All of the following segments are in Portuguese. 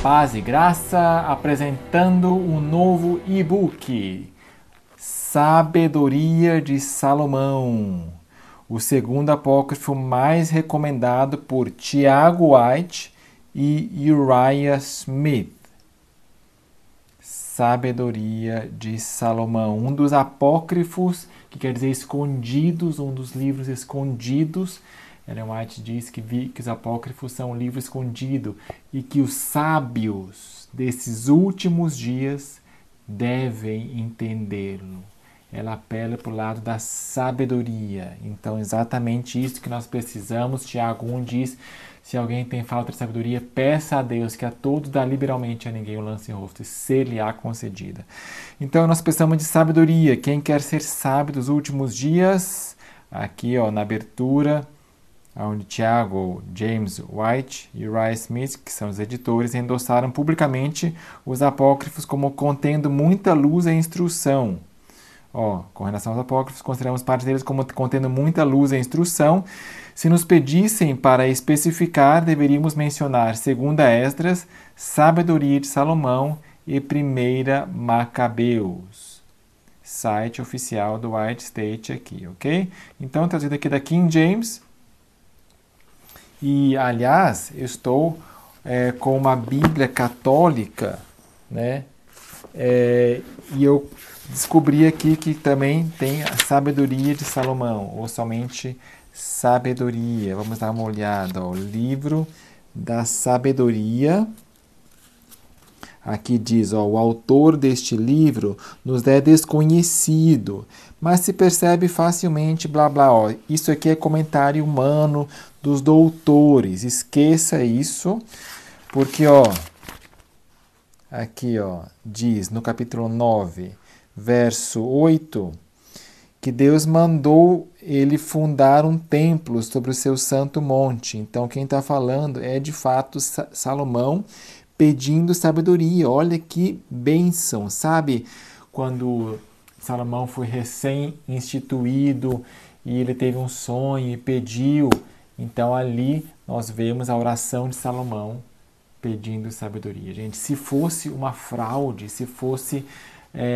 Paz e Graça, apresentando um novo e-book, Sabedoria de Salomão, o segundo apócrifo mais recomendado por Tiago White e Uriah Smith. Sabedoria de Salomão, um dos apócrifos, que quer dizer escondidos, um dos livros escondidos. Ellen White diz que os apócrifos são um livro escondido e que os sábios desses últimos dias devem entendê-lo. Ela apela para o lado da sabedoria. Então, exatamente isso que nós precisamos. Tiago 1 diz, se alguém tem falta de sabedoria, peça a Deus, que a todos dá liberalmente, a ninguém o lance em rosto, e ser-lhe-á concedida. Então, nós precisamos de sabedoria. Quem quer ser sábio dos últimos dias, aqui na abertura, onde Tiago, James White e Uriah Smith, que são os editores, endossaram publicamente os apócrifos como contendo muita luz e instrução. Com relação aos apócrifos, consideramos parte deles como contendo muita luz e instrução. Se nos pedissem para especificar, deveríamos mencionar 2 Esdras, Sabedoria de Salomão e 1 Macabeus. Site oficial do White State aqui, ok? Então, trazido aqui da King James. E, aliás, eu estou com uma Bíblia católica, né? E eu descobri aqui que também tem a Sabedoria de Salomão, ou somente Sabedoria. Vamos dar uma olhada, o livro da Sabedoria. Aqui diz, o autor deste livro nos é desconhecido, mas se percebe facilmente, blá blá, isso aqui é comentário humano dos doutores, esqueça isso, porque, aqui, diz no capítulo 9, verso 8, que Deus mandou ele fundar um templo sobre o seu santo monte. Então, quem está falando é, de fato, Salomão, pedindo sabedoria. Olha que bênção, sabe? Quando Salomão foi recém-instituído e ele teve um sonho e pediu, então ali nós vemos a oração de Salomão pedindo sabedoria. Gente, se fosse uma fraude, se fosse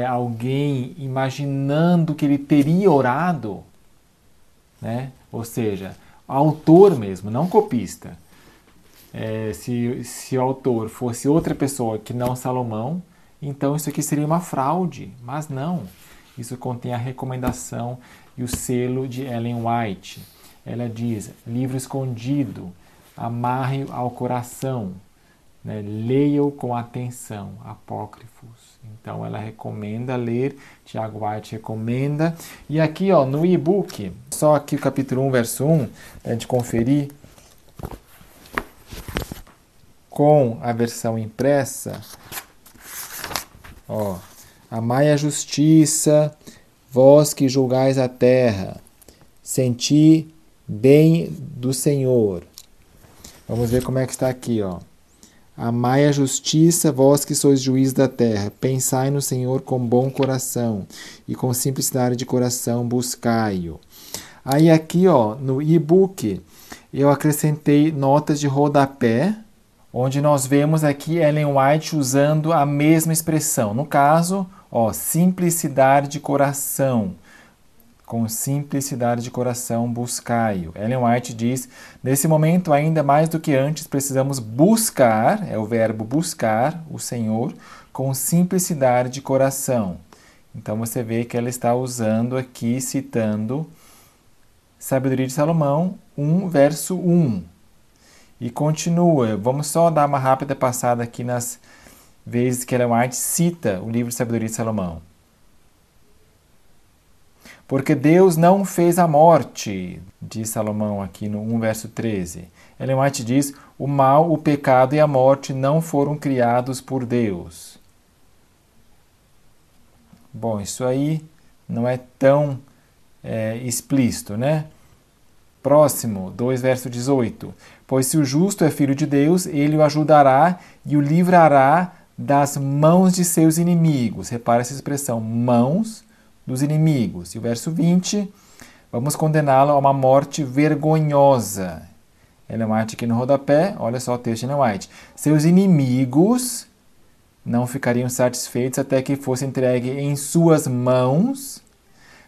alguém imaginando que ele teria orado, né? Ou seja, autor mesmo, não copista, se o autor fosse outra pessoa que não Salomão, então isso aqui seria uma fraude, mas não. Isso contém a recomendação e o selo de Ellen White. Ela diz, livro escondido, amarre ao coração, né? Leia-o com atenção, apócrifos. Então ela recomenda ler, Tiago White recomenda. E aqui no e-book, só aqui o capítulo 1, verso 1, para a gente conferir, com a versão impressa, amai a justiça, vós que julgais a terra, senti bem do Senhor. Vamos ver como é que está aqui, Amai a justiça, vós que sois juiz da terra, pensai no Senhor com bom coração, e com simplicidade de coração buscai-o. Aí aqui, no e-book, eu acrescentei notas de rodapé, onde nós vemos aqui Ellen White usando a mesma expressão. No caso, simplicidade de coração. Com simplicidade de coração buscai-o. Ellen White diz, nesse momento, ainda mais do que antes, precisamos buscar, é o verbo buscar, o Senhor, com simplicidade de coração. Então você vê que ela está usando aqui, citando Sabedoria de Salomão 1, verso 1. E continua, vamos só dar uma rápida passada aqui nas vezes que Ellen White cita o livro de Sabedoria de Salomão. Porque Deus não fez a morte, diz Salomão aqui no 1, verso 13. Ellen White diz, o mal, o pecado e a morte não foram criados por Deus. Bom, isso aí não é tão explícito, né? Próximo, 2, verso 18. Pois se o justo é filho de Deus, ele o ajudará e o livrará das mãos de seus inimigos. Repara essa expressão, mãos dos inimigos. E o verso 20, vamos condená-lo a uma morte vergonhosa. Ellen White aqui no rodapé, olha só o texto de Ellen White. Seus inimigos não ficariam satisfeitos até que fosse entregue em suas mãos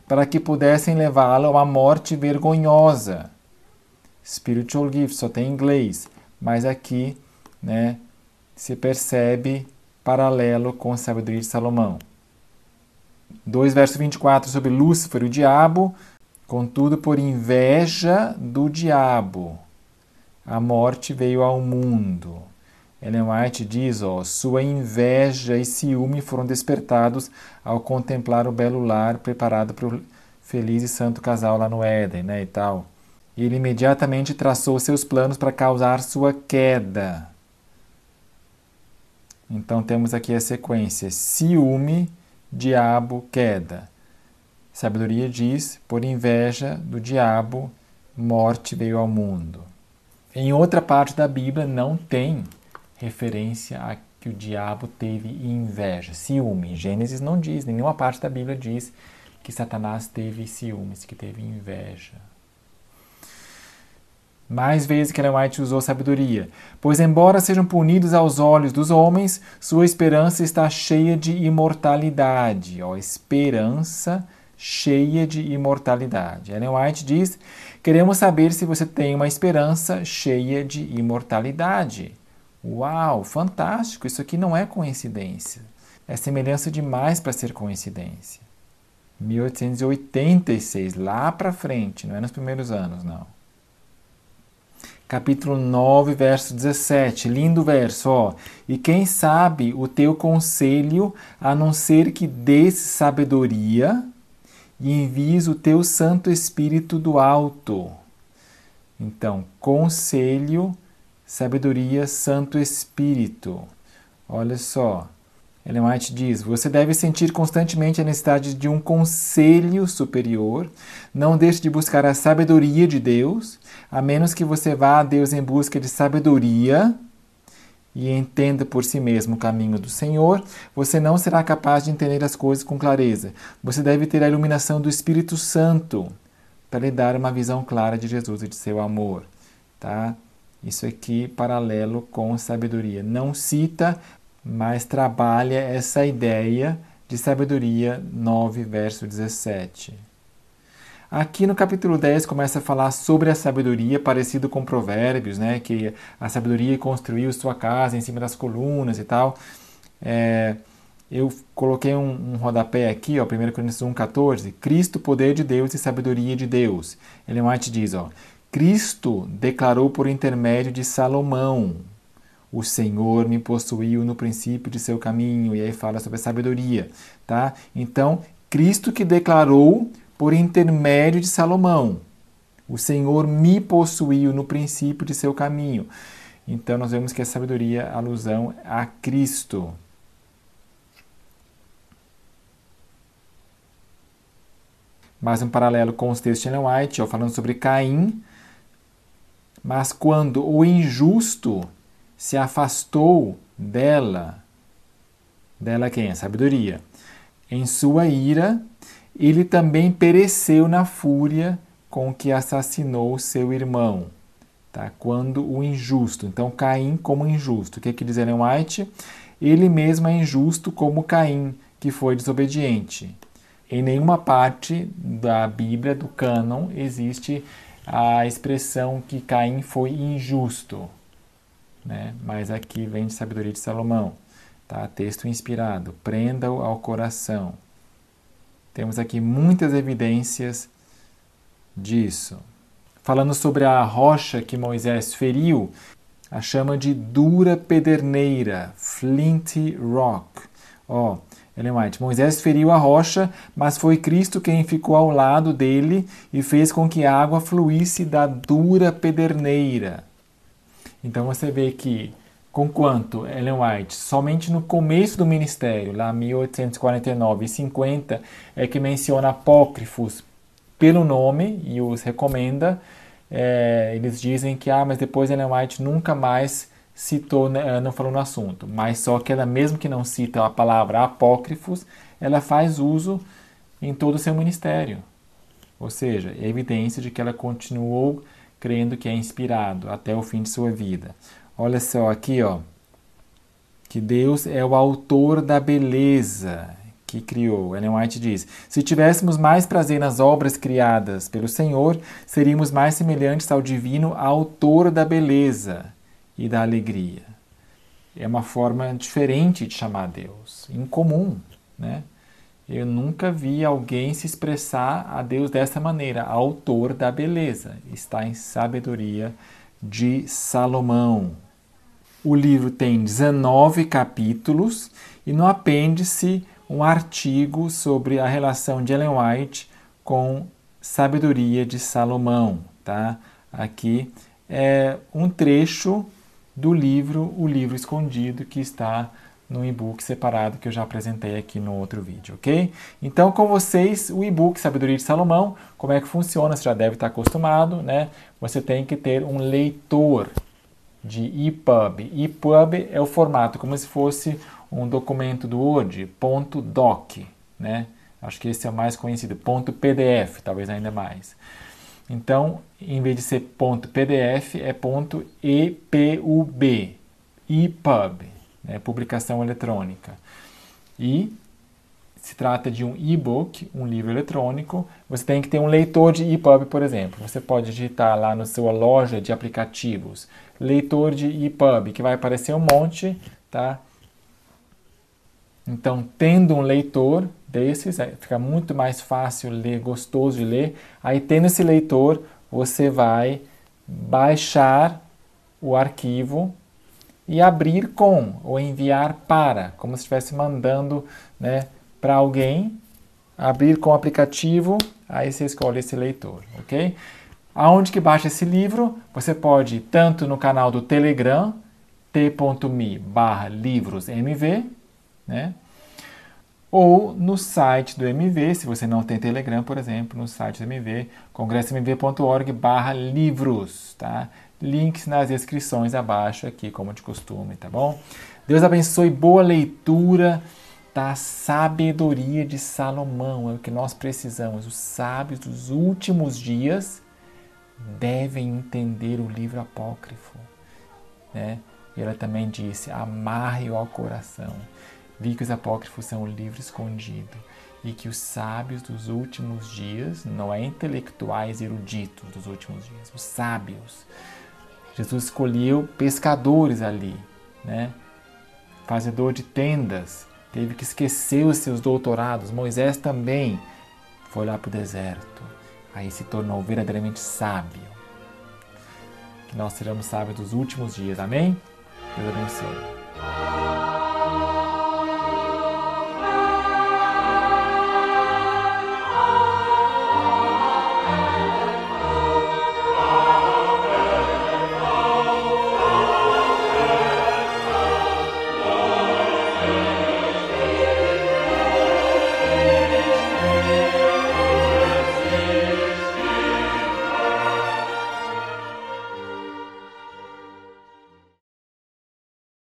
para que pudessem levá-lo a uma morte vergonhosa. Spiritual gift, só tem em inglês, mas aqui, né, se percebe paralelo com a sabedoria de Salomão. 2 verso 24 sobre Lúcifer, o diabo, contudo por inveja do diabo, a morte veio ao mundo. Ellen White diz, sua inveja e ciúme foram despertados ao contemplar o belo lar preparado para o feliz e santo casal lá no Éden, né, e tal. E ele imediatamente traçou seus planos para causar sua queda. Então temos aqui a sequência: ciúme, diabo, queda. Sabedoria diz, por inveja do diabo, morte veio ao mundo. Em outra parte da Bíblia não tem referência a que o diabo teve inveja, ciúme. Gênesis não diz, nenhuma parte da Bíblia diz que Satanás teve ciúmes, que teve inveja. Mais vezes que Ellen White usou sabedoria. Pois embora sejam punidos aos olhos dos homens, sua esperança está cheia de imortalidade. Esperança cheia de imortalidade. Ellen White diz, queremos saber se você tem uma esperança cheia de imortalidade. Uau, fantástico! Isso aqui não é coincidência. É semelhança demais para ser coincidência. 1886, lá para frente, não é nos primeiros anos, não. Capítulo 9, verso 17, lindo verso, E quem sabe o teu conselho, a não ser que dês sabedoria e envies o teu Santo Espírito do alto. Então, conselho, sabedoria, Santo Espírito. Olha só, Ellen White diz, você deve sentir constantemente a necessidade de um conselho superior, não deixe de buscar a sabedoria de Deus, a menos que você vá a Deus em busca de sabedoria e entenda por si mesmo o caminho do Senhor, você não será capaz de entender as coisas com clareza. Você deve ter a iluminação do Espírito Santo para lhe dar uma visão clara de Jesus e de seu amor. Tá? Isso aqui paralelo com sabedoria. Não cita, mas trabalha essa ideia de sabedoria 9, verso 17. Aqui no capítulo 10 começa a falar sobre a sabedoria, parecido com Provérbios, né? Que a sabedoria construiu sua casa em cima das colunas e tal. Eu coloquei um rodapé aqui, 1 Coríntios 1,14, Cristo, poder de Deus e sabedoria de Deus. Ellen White diz, Cristo declarou por intermédio de Salomão, o Senhor me possuiu no princípio de seu caminho, e aí fala sobre a sabedoria, tá? Então, Cristo que declarou por intermédio de Salomão, o Senhor me possuiu no princípio de seu caminho. Então, nós vemos que a sabedoria é alusão a Cristo. Mais um paralelo com os textos de Ellen White, falando sobre Caim. Mas quando o injusto se afastou dela quem? A sabedoria. Em sua ira, ele também pereceu na fúria com que assassinou seu irmão. Tá? Quando o injusto. Então, Caim como injusto. O que diz Ellen White? Ele mesmo é injusto como Caim, que foi desobediente. Em nenhuma parte da Bíblia, do cânon, existe a expressão que Caim foi injusto. Né? Mas aqui vem de sabedoria de Salomão. Tá? Texto inspirado. Prenda-o ao coração. Temos aqui muitas evidências disso. Falando sobre a rocha que Moisés feriu, a chama de dura pederneira, flinty rock. Ellen White, Moisés feriu a rocha, mas foi Cristo quem ficou ao lado dele e fez com que a água fluísse da dura pederneira. Então você vê que, conquanto Ellen White, somente no começo do ministério, lá 1849 e 50, é que menciona apócrifos pelo nome e os recomenda, eles dizem que, mas depois Ellen White nunca mais citou, não falou no assunto, mas só que ela, mesmo que não cita a palavra apócrifos, ela faz uso em todo o seu ministério. Ou seja, é evidência de que ela continuou crendo que é inspirado até o fim de sua vida. Olha só aqui, ó, que Deus é o autor da beleza que criou. Ellen White diz: se tivéssemos mais prazer nas obras criadas pelo Senhor, seríamos mais semelhantes ao divino autor da beleza e da alegria. É uma forma diferente de chamar Deus, incomum, né? Eu nunca vi alguém se expressar a Deus dessa maneira, autor da beleza. Está em Sabedoria de Salomão. O livro tem 19 capítulos e no apêndice um artigo sobre a relação de Ellen White com Sabedoria de Salomão. Tá? Aqui é um trecho do livro O Livro Escondido, que está no e-book separado que eu já apresentei aqui no outro vídeo, ok? Então, com vocês, o e-book Sabedoria de Salomão, como é que funciona? Você já deve estar acostumado, né? Você tem que ter um leitor de EPUB. EPUB é o formato como se fosse um documento do Word, .doc, né? Acho que esse é o mais conhecido, .pdf, talvez ainda mais. Então, em vez de ser .pdf, é .epub, EPUB, né? Publicação eletrônica. E se trata de um e-book, um livro eletrônico, você tem que ter um leitor de EPUB, por exemplo. Você pode digitar lá na sua loja de aplicativos, leitor de EPUB, que vai aparecer um monte, tá? Então, tendo um leitor desses, fica muito mais fácil ler, gostoso de ler. Aí, tendo esse leitor, você vai baixar o arquivo e abrir com, ou enviar para, como se estivesse mandando, né, para alguém, abrir com o aplicativo, aí você escolhe esse leitor, ok? Aonde que baixa esse livro? Você pode ir tanto no canal do Telegram, t.me/livrosmv, né? Ou no site do MV, se você não tem Telegram, por exemplo, no site do MV, congressomv.org/livros, tá? Links nas descrições abaixo aqui, como de costume, tá bom? Deus abençoe, boa leitura da Sabedoria de Salomão, é o que nós precisamos. Os sábios dos últimos dias devem entender o livro apócrifo, né? E ela também disse, amarre-o ao coração. Vi que os apócrifos são o livro escondido e que os sábios dos últimos dias, não é intelectuais eruditos dos últimos dias, os sábios. Jesus escolheu pescadores ali, né? Fazedor de tendas, teve que esquecer os seus doutorados. Moisés também foi lá para o deserto, aí se tornou verdadeiramente sábio. Que nós sejamos sábios dos últimos dias, amém? Deus abençoe.